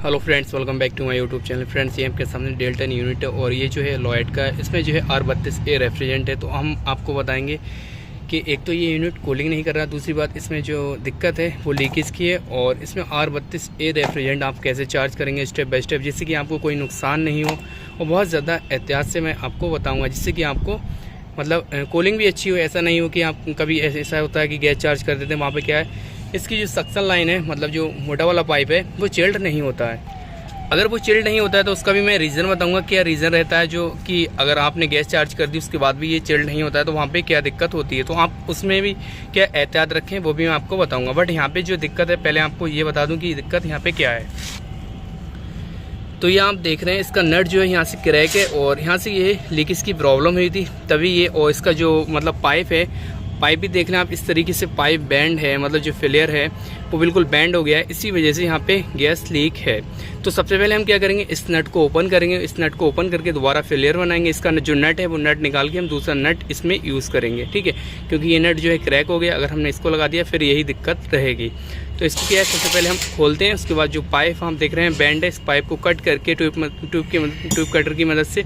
Hello friends, welcome back to my YouTube channel. Friends, ये आपके सामने डेल्टन यूनिट है और ये जो है लॉयड का है। इसमें जो है R32A रेफ्रिजरेंट है। तो हम आपको बताएंगे कि एक तो ये यूनिट कूलिंग नहीं कर रहा, दूसरी बात इसमें जो दिक्कत है वो लीकेज की है, और इसमें R32A रेफ्रिजरेंट आप कैसे चार्ज करेंगे स्टेप बाय स्टेप, जिससे कि आपको कोई नुकसान नहीं हो। और बहुत ज़्यादा एहतियात से मैं आपको बताऊँगा, जिससे कि आपको मतलब कूलिंग भी अच्छी हो। ऐसा नहीं हो कि आप कभी ऐसा होता है कि गैस चार्ज कर देते हैं, वहाँ पे क्या है, इसकी जो सक्शन लाइन है, मतलब जो मोटा वाला पाइप है, वो चिल्ड नहीं होता है। अगर वो चिल्ड नहीं होता है तो उसका भी मैं रीज़न बताऊंगा। क्या रीज़न रहता है जो कि अगर आपने गैस चार्ज कर दी उसके बाद भी ये चिल्ड नहीं होता है तो वहाँ पे क्या दिक्कत होती है, तो आप उसमें भी क्या एहतियात रखें वो भी मैं आपको बताऊँगा। बट यहाँ पे जो दिक्कत है, पहले आपको ये बता दूँ कि दिक्कत यहाँ पे क्या है। तो ये आप देख रहे हैं, इसका नट जो है यहाँ से क्रैक है और यहाँ से ये लीकेज की प्रॉब्लम हुई थी तभी ये, और इसका जो मतलब पाइप है, पाइप भी देख रहे हैं आप, इस तरीके से पाइप बैंड है, मतलब जो फेलियर है वो बिल्कुल बैंड हो गया है। इसी वजह से यहाँ पे गैस लीक है। तो सबसे पहले हम क्या करेंगे, इस नट को ओपन करेंगे। इस नट को ओपन करके दोबारा फेलियर बनाएंगे। इसका जो नट है वो नट निकाल के हम दूसरा नट इसमें यूज़ करेंगे, ठीक है, क्योंकि ये नट जो है क्रैक हो गया। अगर हमने इसको लगा दिया फिर यही दिक्कत रहेगी। तो इसको क्या है, सबसे पहले हम खोलते हैं। उसके बाद जो पाइप हम देख रहे हैं बैंड है, इस पाइप को कट करके ट्यूब कटर की मदद से,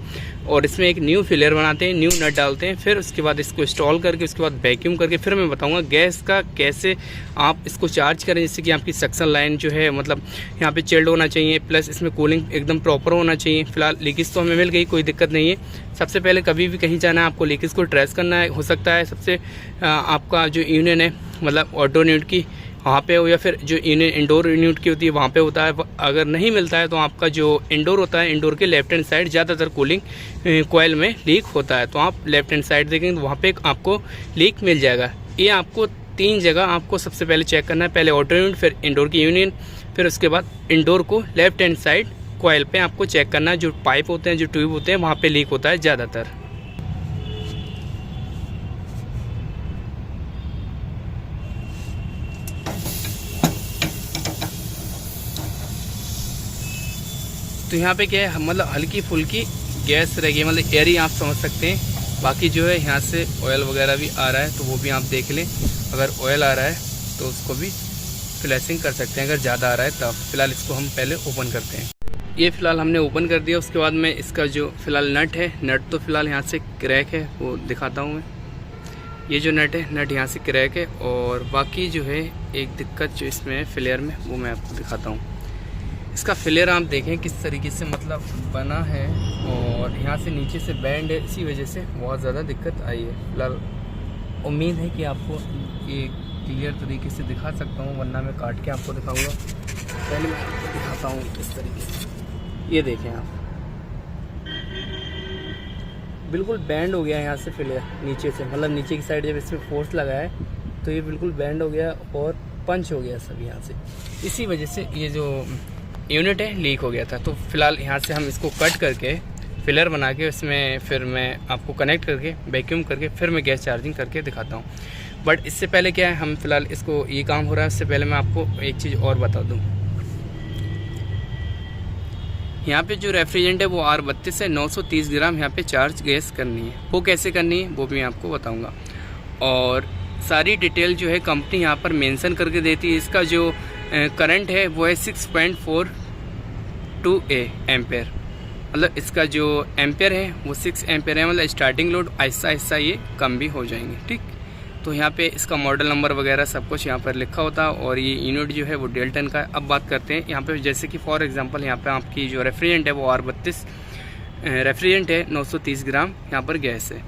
और इसमें एक न्यू फिलियर बनाते हैं, न्यू नट डालते हैं। फिर उसके बाद इसको इंस्टॉल करके उसके बाद वैक्यूम करके फिर मैं बताऊंगा गैस का कैसे आप इसको चार्ज करें, जिससे कि आपकी सक्शन लाइन जो है, मतलब यहाँ पे चिल्ड होना चाहिए, प्लस इसमें कूलिंग एकदम प्रॉपर होना चाहिए। फिलहाल लीकेज तो हमें मिल गई, कोई दिक्कत नहीं है। सबसे पहले कभी भी कहीं जाना है आपको लीकेज को ट्रेस करना है। हो सकता है सबसे आपका जो यूनियन है, मतलब आउटडोर यूनिट की वहाँ पे हो, या फिर जो इंडोर यूनिट की होती है वहाँ पे होता है। अगर नहीं मिलता है तो आपका जो इंडोर होता है, इंडोर के लेफ्ट हैंड साइड ज़्यादातर कूलिंग कोयल में लीक होता है। तो आप लेफ्ट हैंड साइड देखेंगे तो वहाँ पे आपको लीक मिल जाएगा। ये आपको 3 जगह आपको सबसे पहले चेक करना है, पहले आउटडोर यूनिट, फिर इंडोर की यूनियन, फिर उसके बाद इंडोर को लेफ्ट हैंड साइड कोयल पे आपको चेक करना है। जो पाइप होते हैं, जो ट्यूब होते हैं, वहाँ पे लीक होता है ज़्यादातर। तो यहाँ पे क्या है, मतलब हल्की फुल्की गैस रहेगी, मतलब एयर ही आप समझ सकते हैं। बाकी जो है यहाँ से ऑयल वगैरह भी आ रहा है तो वो भी आप देख लें। अगर ऑयल आ रहा है तो उसको भी फ्लैशिंग कर सकते हैं, अगर ज़्यादा आ रहा है तब। फिलहाल इसको हम पहले ओपन करते हैं। ये फ़िलहाल हमने ओपन कर दिया। उसके बाद में इसका जो फ़िलहाल नट है, नट तो फ़िलहाल यहाँ से क्रैक है, वो दिखाता हूँ मैं। ये जो नट है, नट यहाँ से क्रैक है, और बाकी जो है एक दिक्कत जो इसमें है फेलियर में, वो मैं आपको दिखाता हूँ। इसका फेलियर आप देखें किस तरीके से मतलब बना है, और यहाँ से नीचे से बैंड है, इसी वजह से बहुत ज़्यादा दिक्कत आई है। फिलहाल उम्मीद है कि आपको ये क्लियर तरीके से दिखा सकता हूँ, वरना मैं काट के आपको दिखाऊंगा। पहले मैं आपको दिखाता हूँ इस तरीके से। ये देखें आप, बिल्कुल बैंड हो गया यहाँ से फेलियर नीचे से, मतलब नीचे की साइड जब इसमें फोर्स लगा है तो ये बिल्कुल बैंड हो गया और पंच हो गया सब यहाँ से। इसी वजह से ये जो यूनिट है लीक हो गया था। तो फिलहाल यहाँ से हम इसको कट करके फिलर बना के उसमें फिर मैं आपको कनेक्ट करके वैक्यूम करके फिर मैं गैस चार्जिंग करके दिखाता हूँ। बट इससे पहले क्या है, हम फिलहाल इसको ये काम हो रहा है, उससे पहले मैं आपको एक चीज़ और बता दूँ। यहाँ पे जो रेफ्रिजरेंट है वो R32 है, 930 ग्राम यहाँ पे चार्ज गैस करनी है। वो कैसे करनी है वो भी मैं आपको बताऊँगा, और सारी डिटेल जो है कंपनी यहाँ पर मेंशन करके देती है। इसका जो करंट है वो है 6.42 एम्पेयर, मतलब इसका जो एम्पेयर है वो 6 एम्पेयर है। मतलब स्टार्टिंग लोड आहिस्ता आहिस्ता ये कम भी हो जाएंगे, ठीक। तो यहाँ पे इसका मॉडल नंबर वगैरह सब कुछ यहाँ पर लिखा होता है, और ये यूनिट जो है वो डेल्टन का है। अब बात करते हैं यहाँ पे, जैसे कि फॉर एग्जांपल यहाँ पे आपकी जो रेफ्रिजरेंट है वो R32 रेफ्रिजरेंट है, 930 ग्राम यहाँ पर गैस है।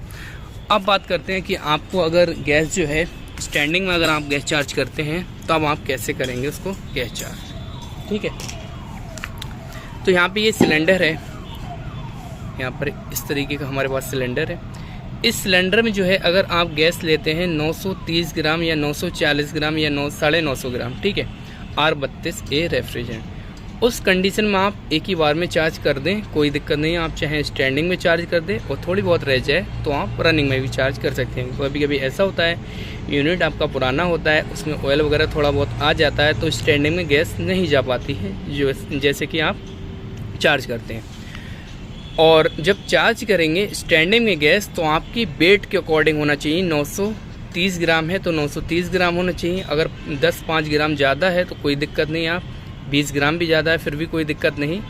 अब बात करते हैं कि आपको अगर गैस जो है स्टैंडिंग में अगर आप गैस चार्ज करते हैं तो अब आप कैसे करेंगे उसको गैस चार्ज, ठीक है। तो यहाँ पे ये सिलेंडर है, यहाँ पर इस तरीके का हमारे पास सिलेंडर है। इस सिलेंडर में जो है अगर आप गैस लेते हैं 930 ग्राम या 940 ग्राम या 950 ग्राम, ठीक है, R32A रेफ्रिजरेंट, उस कंडीशन में आप एक ही बार में चार्ज कर दें, कोई दिक्कत नहीं है। आप चाहे स्टैंडिंग में चार्ज कर दें और थोड़ी बहुत रह जाए तो आप रनिंग में भी चार्ज कर सकते हैं। कभी कभी ऐसा होता है यूनिट आपका पुराना होता है, उसमें ऑयल वगैरह थोड़ा बहुत आ जाता है तो स्टैंडिंग में गैस नहीं जा पाती है, जो जैसे कि आप चार्ज करते हैं। और जब चार्ज करेंगे स्टैंडिंग में गैस तो आपकी वेट के अकॉर्डिंग होना चाहिए। 930 ग्राम है तो 930 ग्राम होना चाहिए। अगर 10-5 ग्राम ज़्यादा है तो कोई दिक्कत नहीं, आप 20 ग्राम भी ज़्यादा है, फिर भी कोई दिक्कत नहीं।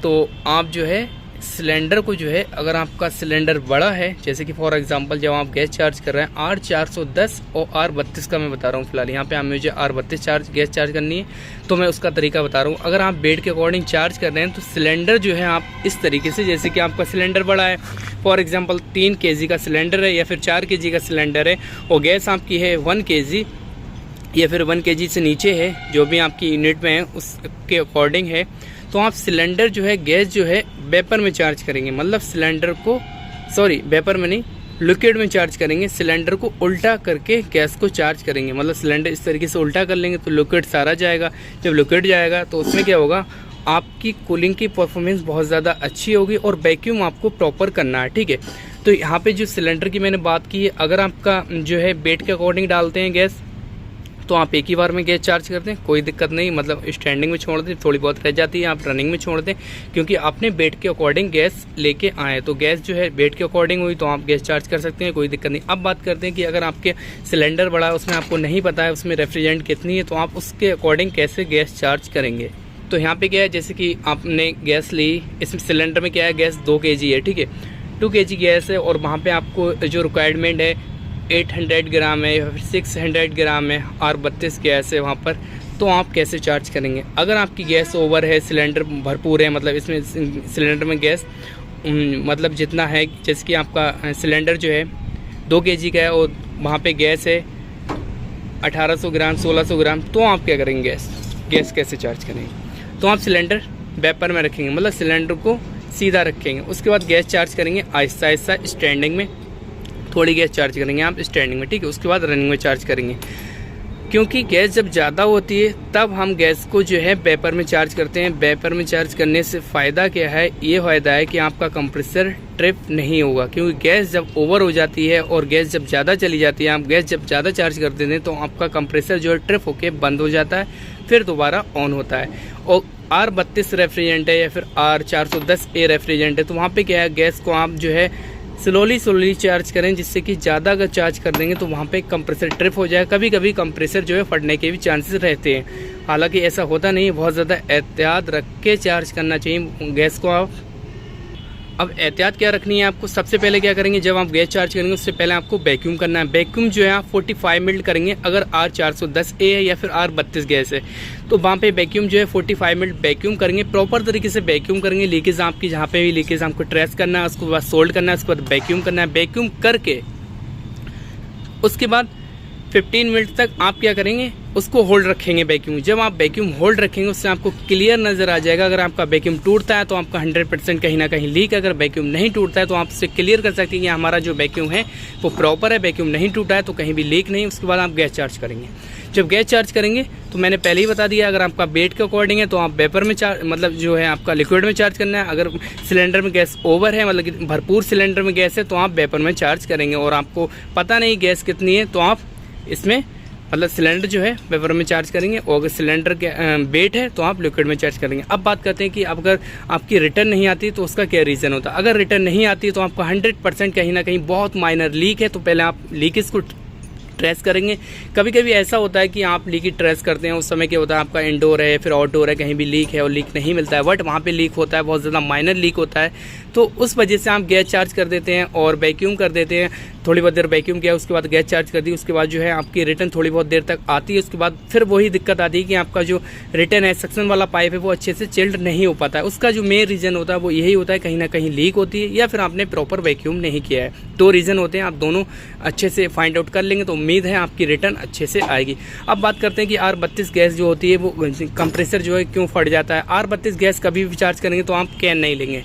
तो आप जो है सिलेंडर को जो है, अगर आपका सिलेंडर बड़ा है, जैसे कि फॉर एग्जांपल जब आप गैस चार्ज कर रहे हैं R410 और R32 का मैं बता रहा हूँ फिलहाल यहाँ पे, आप मुझे R32 गैस चार्ज करनी है तो मैं उसका तरीका बता रहा हूँ। अगर आप बेड के अकॉर्डिंग चार्ज कर रहे हैं तो सिलेंडर जो है आप इस तरीके से, जैसे कि आपका सिलेंडर बड़ा है, फॉर एग्जाम्पल 3 kg का सिलेंडर है या फिर 4 kg का सिलेंडर है और गैस आपकी है 1 kg या फिर 1 kg से नीचे है, जो भी आपकी यूनिट में है उसके अकॉर्डिंग है, तो आप सिलेंडर जो है, गैस जो है वेपर में चार्ज करेंगे। मतलब सिलेंडर को, सॉरी वेपर में नहीं, लिक्विड में चार्ज करेंगे। सिलेंडर को उल्टा करके गैस को चार्ज करेंगे। मतलब सिलेंडर इस तरीके से उल्टा कर लेंगे तो लिक्विड सारा जाएगा। जब लिक्विड जाएगा तो उसमें क्या होगा, आपकी कूलिंग की परफॉर्मेंस बहुत ज़्यादा अच्छी होगी और वैक्यूम आपको प्रॉपर करना है, ठीक है। तो यहाँ पे जो सिलेंडर की मैंने बात की है, अगर आपका जो है वेट के अकॉर्डिंग डालते हैं गैस, तो आप एक ही बार में गैस चार्ज करते हैं, कोई दिक्कत नहीं। मतलब स्टैंडिंग में छोड़ दें, थोड़ी बहुत रह जाती है, आप रनिंग में छोड़ दें, क्योंकि आपने वेट के अकॉर्डिंग गैस लेके आए। तो गैस जो है वेट के अकॉर्डिंग हुई तो आप गैस चार्ज कर सकते हैं, कोई दिक्कत नहीं। अब बात करते हैं कि अगर आपके सिलेंडर बड़ा है, उसमें आपको नहीं पता है उसमें रेफ्रिजरेंट कितनी है, तो आप उसके अकॉर्डिंग कैसे गैस चार्ज करेंगे। तो यहाँ पे क्या है, जैसे कि आपने गैस ली, इसमें सिलेंडर में क्या है, गैस 2 kg है, ठीक है, 2 kg गैस है और वहाँ पे आपको जो रिक्वायरमेंट है 800 ग्राम है या फिर 600 ग्राम है, R32 गैस है वहाँ पर, तो आप कैसे चार्ज करेंगे। अगर आपकी गैस ओवर है, सिलेंडर भरपूर है, मतलब इसमें सिलेंडर में गैस मतलब जितना है, जैसे कि आपका सिलेंडर जो है 2 kg का है और वहाँ पे गैस है 1800 ग्राम 1600 ग्राम, तो आप क्या करेंगे, गैस कैसे चार्ज करेंगे। तो आप सिलेंडर वेपर में रखेंगे, मतलब सिलेंडर को सीधा रखेंगे। उसके बाद गैस चार्ज करेंगे आहिस्ता आहिस्ता, स्टैंडिंग में थोड़ी गैस चार्ज करेंगे आप स्टैंडिंग में, ठीक है। उसके बाद रनिंग में चार्ज करेंगे, क्योंकि गैस जब ज़्यादा होती है तब हम गैस को जो है वेपर में चार्ज करते हैं। वेपर में चार्ज करने से फ़ायदा क्या है, ये फ़ायदा है कि आपका कंप्रेसर ट्रिप नहीं होगा, क्योंकि गैस जब ओवर हो जाती है और गैस जब ज़्यादा चली जाती है, आप गैस जब ज़्यादा चार्ज कर देते हैं तो आपका कंप्रेसर जो है ट्रिप होकर बंद हो जाता है, फिर दोबारा ऑन होता है। और R32 रेफ्रिजरेंट है या फिर R410A रेफ्रिजरेंट है, तो वहाँ पर क्या है, गैस को आप जो है स्लोली चार्ज करें, जिससे कि ज़्यादा अगर चार्ज कर देंगे तो वहाँ पे कंप्रेसर ट्रिप हो जाए। कभी कभी कंप्रेसर जो है फटने के भी चांसेस रहते हैं, हालांकि ऐसा होता नहीं है। बहुत ज़्यादा एहतियात रख के चार्ज करना चाहिए गैस को आप। अब एहतियात क्या रखनी है आपको, सबसे पहले क्या करेंगे, जब आप गैस चार्ज करेंगे उससे पहले आपको वैक्यूम करना है। वैक्यूम जो है आप 45 मिनट करेंगे। अगर R410A है या फिर R32 गैस है तो वहाँ पे वैक्यूम जो है 45 मिनट वैक्यूम करेंगे, प्रॉपर तरीके से वैक्यूम करेंगे। लीकेज आपकी जहाँ पे भी लीकेज आपको ट्रेस करना है, उसके बाद सोल्ड करना है, उसके बाद वैक्यूम करना है। वैक्यूम करके उसके बाद 15 मिनट तक आप क्या करेंगे, उसको होल्ड रखेंगे वैक्यूम। जब आप वैक्यूम होल्ड रखेंगे उससे आपको क्लियर नज़र आ जाएगा। अगर आपका वैक्यूम टूटता है तो आपका 100% कहीं ना कहीं लीक है। अगर वैक्यूम नहीं टूटता है तो आप उससे क्लियर कर सकते हैं कि हमारा जो वैक्यूम है वो प्रॉपर है, वैक्यूम नहीं टूटा है, तो कहीं भी लीक नहीं। उसके बाद आप गैस चार्ज करेंगे। जब गैस चार्ज करेंगे तो मैंने पहले ही बता दिया, अगर आपका वेट के अकॉर्डिंग है तो आप वेपर में चार्ज, मतलब जो है आपका लिक्विड में चार्ज करना है। अगर सिलेंडर में गैस ओवर है, मतलब कि भरपूर सिलेंडर में गैस है, तो आप वेपर में चार्ज करेंगे। और आपको पता नहीं गैस कितनी है तो आप इसमें मतलब सिलेंडर जो है वेपर में चार्ज करेंगे, और अगर सिलेंडर के वेट है तो आप लिक्विड में चार्ज करेंगे। अब बात करते हैं कि अगर आपकी रिटर्न नहीं आती तो उसका क्या रीज़न होता है। अगर रिटर्न नहीं आती तो आपका 100% कहीं ना कहीं बहुत माइनर लीक है, तो पहले आप लीकेज को ट्रेस करेंगे। कभी कभी ऐसा होता है कि आप लीकेज ट्रेस करते हैं, उस समय क्या होता है, आपका इंडोर है फिर आउटडोर है, कहीं भी लीक है और लीक नहीं मिलता है, बट वहाँ पे लीक होता है, बहुत ज़्यादा माइनर लीक होता है, तो उस वजह से आप गैस चार्ज कर देते हैं और वैक्यूम कर देते हैं। थोड़ी बहुत देर वैक्यूम किया, उसके बाद गैस चार्ज कर दी, उसके बाद जो है आपकी रिटर्न थोड़ी बहुत देर तक आती है। उसके बाद फिर वही दिक्कत आती है कि आपका जो रिटर्न है, सक्शन वाला पाइप है, वो अच्छे से चिल्ड नहीं हो पाता है। उसका जो मेन रीज़न होता है वो यही होता है, कहीं ना कहीं लीक होती है या फिर आपने प्रॉपर वैक्यूम नहीं किया है। 2 रीज़न होते हैं, आप दोनों अच्छे से फाइंड आउट कर लेंगे तो उम्मीद है आपकी रिटर्न अच्छे से आएगी। अब बात करते हैं कि R32 गैस जो होती है वो कंप्रेसर जो है क्यों फट जाता है। R32 गैस कभी भी चार्ज करेंगे तो आप कैन नहीं लेंगे।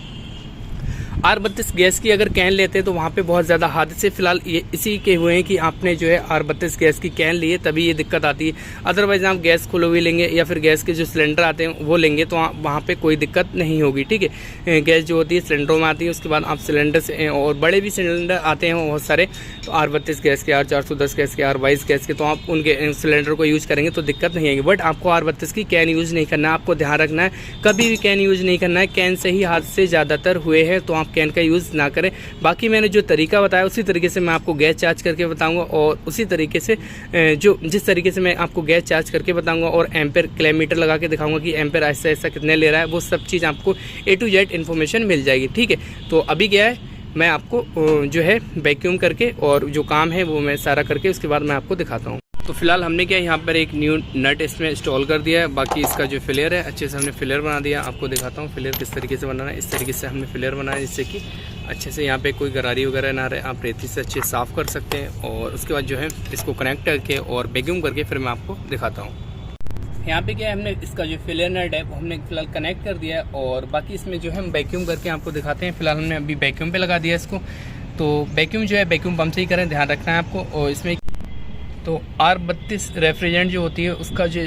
R32 गैस की अगर कैन लेते हैं तो वहाँ पे बहुत ज़्यादा हादसे फिलहाल ये इसी के हुए हैं कि आपने जो है R32 गैस की कैन ली है, तभी ये दिक्कत आती है। अदरवाइज़ आप गैस खुले हुए लेंगे या फिर गैस के जो सिलेंडर आते हैं वो लेंगे तो वहाँ पे कोई दिक्कत नहीं होगी, ठीक है। गैस जो होती है सिलेंडरों में आती है, उसके बाद आप सिलेंडर से, और बड़े भी सिलेंडर आते हैं बहुत सारे, तो R32 गैस के, R410 गैस के, R22 गैस के, तो आप उनके सिलेंडर को यूज़ करेंगे तो दिक्कत नहीं आएगी। बट आपको R32 की कैन यूज़ नहीं करना है, आपको ध्यान रखना है, कभी भी कैन यूज़ नहीं करना है। कैन से ही हादसे ज़्यादातर हुए हैं, तो आप कैन का यूज़ ना करें। बाकी मैंने जो तरीका बताया उसी तरीके से मैं आपको गैस चार्ज करके बताऊंगा, और उसी तरीके से जिस तरीके से मैं आपको गैस चार्ज करके बताऊंगा और एम्पेयर किलोमीटर लगा के दिखाऊंगा कि एम्पेयर ऐसा ऐसा कितने ले रहा है, वो सब चीज़ आपको A to Z इन्फॉर्मेशन मिल जाएगी। ठीक है, तो अभी क्या है, मैं आपको जो है वैक्यूम करके और जो काम है वो मैं सारा करके उसके बाद मैं आपको दिखाता हूँ। तो फिलहाल हमने क्या यहाँ पर एक न्यू नट इसमें इंस्टॉल कर दिया है। बाकी इसका जो फिलेयर है अच्छे से हमने फिलेयर बना दिया। आपको दिखाता हूँ फिलेयर किस तरीके से बनाना है। इस तरीके से हमने फिलेयर बनाया जिससे कि अच्छे से यहाँ पे कोई गरारी वगैरह ना रहे, आप रेती से अच्छे साफ़ कर सकते हैं। और उसके बाद जो है इसको कनेक्ट करके और वैक्यूम करके फिर मैं आपको दिखाता हूँ। यहाँ पे क्या है, हमने इसका जो फिलेयर नट है वो हमने फिलहाल कनेक्ट कर दिया है, और बाकी इसमें जो है हम वैक्यूम करके आपको दिखाते हैं। फिलहाल हमने अभी वैक्यूम पे लगा दिया इसको। तो वैक्यूम जो है वैक्यूम पंप से ही करें, ध्यान रखना है आपको। और इसमें तो R32 रेफ्रिजरेंट जो होती है उसका जो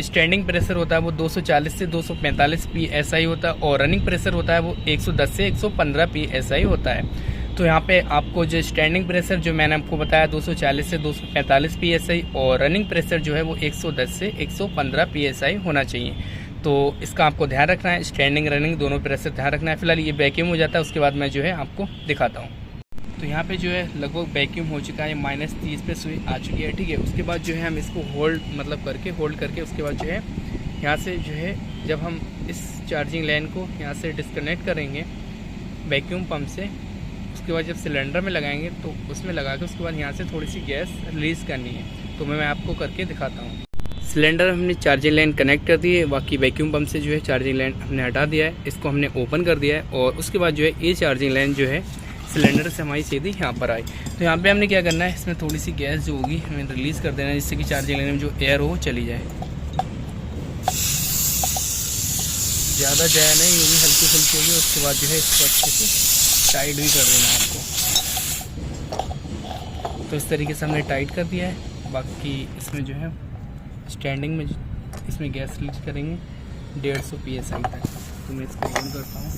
स्टैंडिंग प्रेशर होता है वो 240 से 245 PSI होता है, और रनिंग प्रेशर होता है वो 110 से 115 PSI होता है। तो यहाँ पे आपको जो स्टैंडिंग प्रेशर जो मैंने आपको बताया 240 से 245 PSI, और रनिंग प्रेशर जो है वो 110 से 115 PSI होना चाहिए। तो इसका आपको ध्यान रखना है, स्टैंडिंग रनिंग दोनों प्रेशर ध्यान रखना है। फिलहाल ये वैक्यूम हो जाता है, उसके बाद मैं जो है आपको दिखाता हूँ। तो यहाँ पे जो है लगभग वैक्यूम हो चुका है, -30 पे सुई आ चुकी है। ठीक है, उसके बाद जो है हम इसको होल्ड करके उसके बाद जो है यहाँ से जो है जब हम इस चार्जिंग लाइन को यहाँ से डिस्कनेक्ट करेंगे वैक्यूम पंप से, उसके बाद जब सिलेंडर में लगाएंगे तो उसमें लगा के उसके बाद यहाँ से थोड़ी सी गैस रिलीज़ करनी है। तो मैं आपको करके दिखाता हूँ। सिलेंडर हमने चार्जिंग लाइन कनेक्ट कर दी है, बाकी वैक्यूम पंप से जो है चार्जिंग लाइन हमने हटा दिया है, इसको हमने ओपन कर दिया है। और उसके बाद जो है ये चार्जिंग लाइन जो है सिलेंडर से हमारी सीधी यहाँ पर आई। तो यहाँ पे हमने क्या करना है, इसमें थोड़ी सी गैस जो होगी हमें रिलीज़ कर देना है, जिससे कि चार्जिंग लाइन में जो एयर हो वो चली जाए। ज़्यादा जाए नहीं, यूँ भी हल्की फुल्की होगी। उसके बाद जो है इसको अच्छे से टाइट भी कर देना है आपको। तो इस तरीके से हमने टाइट कर दिया है। बाकी इसमें जो है स्टैंडिंग में इसमें गैस रिलीज करेंगे 150 PSI तक। तो मैं इसको ऑन करता हूँ।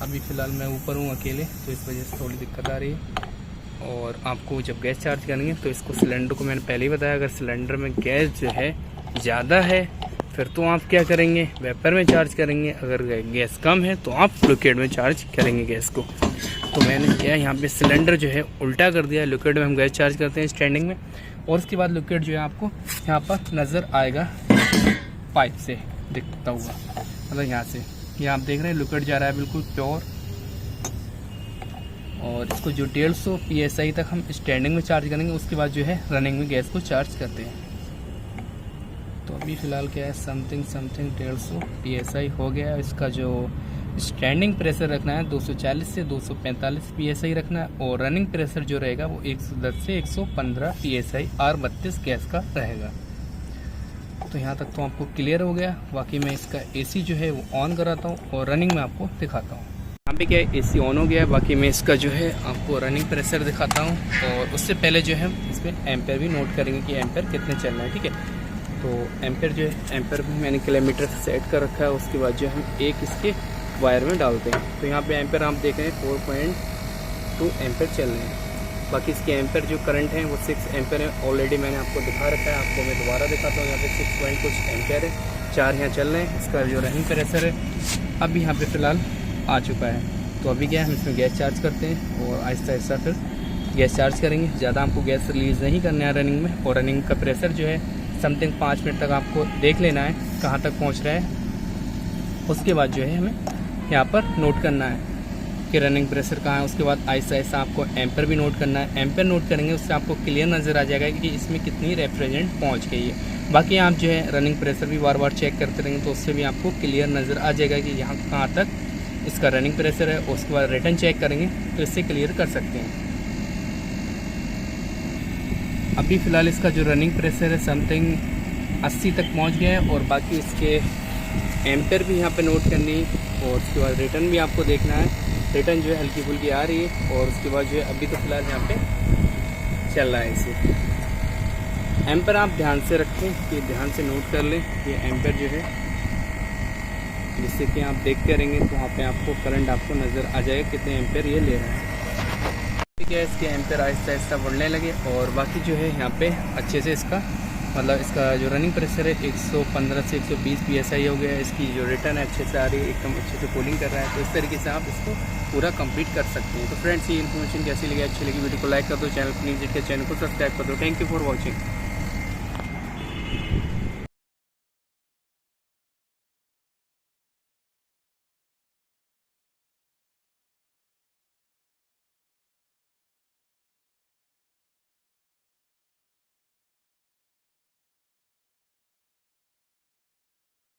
अभी फ़िलहाल मैं ऊपर हूँ अकेले, तो इस वजह से थोड़ी दिक्कत आ रही है। और आपको जब गैस चार्ज करेंगे तो इसको सिलेंडर को मैंने पहले ही बताया, अगर सिलेंडर में गैस जो है ज़्यादा है फिर तो आप क्या करेंगे, वेपर में चार्ज करेंगे। अगर गैस कम है तो आप लिक्विड में चार्ज करेंगे गैस को। तो मैंने क्या यहाँ पे सिलेंडर जो है उल्टा कर दिया। लिक्विड में हम गैस चार्ज करते हैं स्टैंडिंग में, और उसके बाद लिक्विड जो है आपको यहाँ पर नज़र आएगा पाइप से दिखता हुआ, मतलब यहाँ से। ये आप देख रहे हैं लिक्विड जा रहा है बिल्कुल प्योर। और इसको जो 150 PSI तक हम स्टैंडिंग में चार्ज करेंगे, उसके बाद जो है रनिंग में गैस को चार्ज करते हैं। तो अभी फ़िलहाल क्या है, समथिंग 150 PSI हो गया है। इसका जो स्टैंडिंग प्रेशर रखना है 240 से 245 PSI रखना है, और रनिंग प्रेशर जो रहेगा वो 110 से 115 PSI R32 गैस का रहेगा। तो यहाँ तक तो आपको क्लियर हो गया। बाकी मैं इसका AC जो है वो ऑन कराता हूँ और रनिंग में आपको दिखाता हूँ। यहाँ पे क्या है, AC ऑन हो गया है। बाकी मैं इसका जो है आपको रनिंग प्रेशर दिखाता हूँ, और उससे पहले जो है इसमें एम्पेयर भी नोट करेंगे कि एम्पेयर कितने चलना है। ठीक है, तो एम्पेयर जो है एम्पेयर भी मैंने किलोमीटर से सेट कर रखा है। उसके बाद जो हम एक इसके वायर में डालते हैं। तो यहाँ पे एम्पेयर आप देख रहे हैं 4.2 एम्पेयर चल रहे हैं। बाकी इसके एम्पेयर जो करंट है वो 6 एम्पेयर है। ऑलरेडी मैंने आपको दिखा रखा है, आपको मैं दोबारा दिखाता हूँ। यहाँ पे 6 पॉइंट कुछ एम्पेयर है, 4 यहाँ चल रहे हैं। इसका जो रनिंग प्रेशर है अभी यहाँ पे फ़िलहाल आ चुका है। तो अभी क्या है, हम इसमें गैस चार्ज करते हैं और आहिस्ता आहिस्ता फिर गैस चार्ज करेंगे। ज़्यादा आपको गैस रिलीज़ नहीं करना है रनिंग में। और रनिंग का प्रेशर जो है समथिंग 5 मिनट तक आपको देख लेना है कहाँ तक पहुँच रहा है। उसके बाद जो है हमें यहाँ पर नोट करना है कि रनिंग प्रेशर कहाँ है। उसके बाद आहिस्ता आहिस्ता आपको एम्पेयर भी नोट करना है। एम्पेयर नोट करेंगे उससे आपको क्लियर नज़र आ जाएगा कि इसमें कितनी रेफ्रिजरेंट पहुँच गई है। बाकी आप जो है रनिंग प्रेशर भी बार बार चेक करते रहेंगे तो उससे भी आपको क्लियर नज़र आ जाएगा कि यहाँ कहाँ तक इसका रनिंग प्रेशर है। उसके बाद रिटर्न चेक करेंगे तो इससे क्लियर कर सकते हैं। अभी फ़िलहाल इसका जो रनिंग प्रेशर है समथिंग 80 तक पहुँच गया है। और बाकी इसके एम्पेयर भी यहाँ पे नोट करनी है। और उसके बाद रिटर्न भी आपको देखना है। रिटर्न जो है हल्की फुल्की आ रही है। और उसके बाद जो है अभी तो फ़िलहाल यहाँ पे चल रहा है इसे। एम्पेयर आप ध्यान से रखें, कि ध्यान से नोट कर लें ये एम्पेयर जो है, जिससे कि आप देखते रहेंगे तो वहाँ पे आपको करंट आपको नज़र आ जाएगा कितने एम्पेयर ये ले रहा है। ठीक है, इसके एम्पेयर आहिस्ता आहिस्ता बढ़ने लगे। और बाकी जो है यहाँ पे अच्छे से इसका मतलब इसका जो रनिंग प्रेशर है 115 से 120 PSI हो गया है। इसकी जो रिटर्न है अच्छे से आ रही है, एकदम अच्छे से कूलिंग कर रहा है। तो इस तरीके से आप इसको पूरा कंप्लीट कर सकते हैं। तो फ्रेंड्स, ये इन्फॉर्मेशन कैसी लगी? अच्छी लगी वीडियो को लाइक कर दो, चैनल पर न्यूज के चैनल को सब्सक्राइब कर दो। Thank you for watching.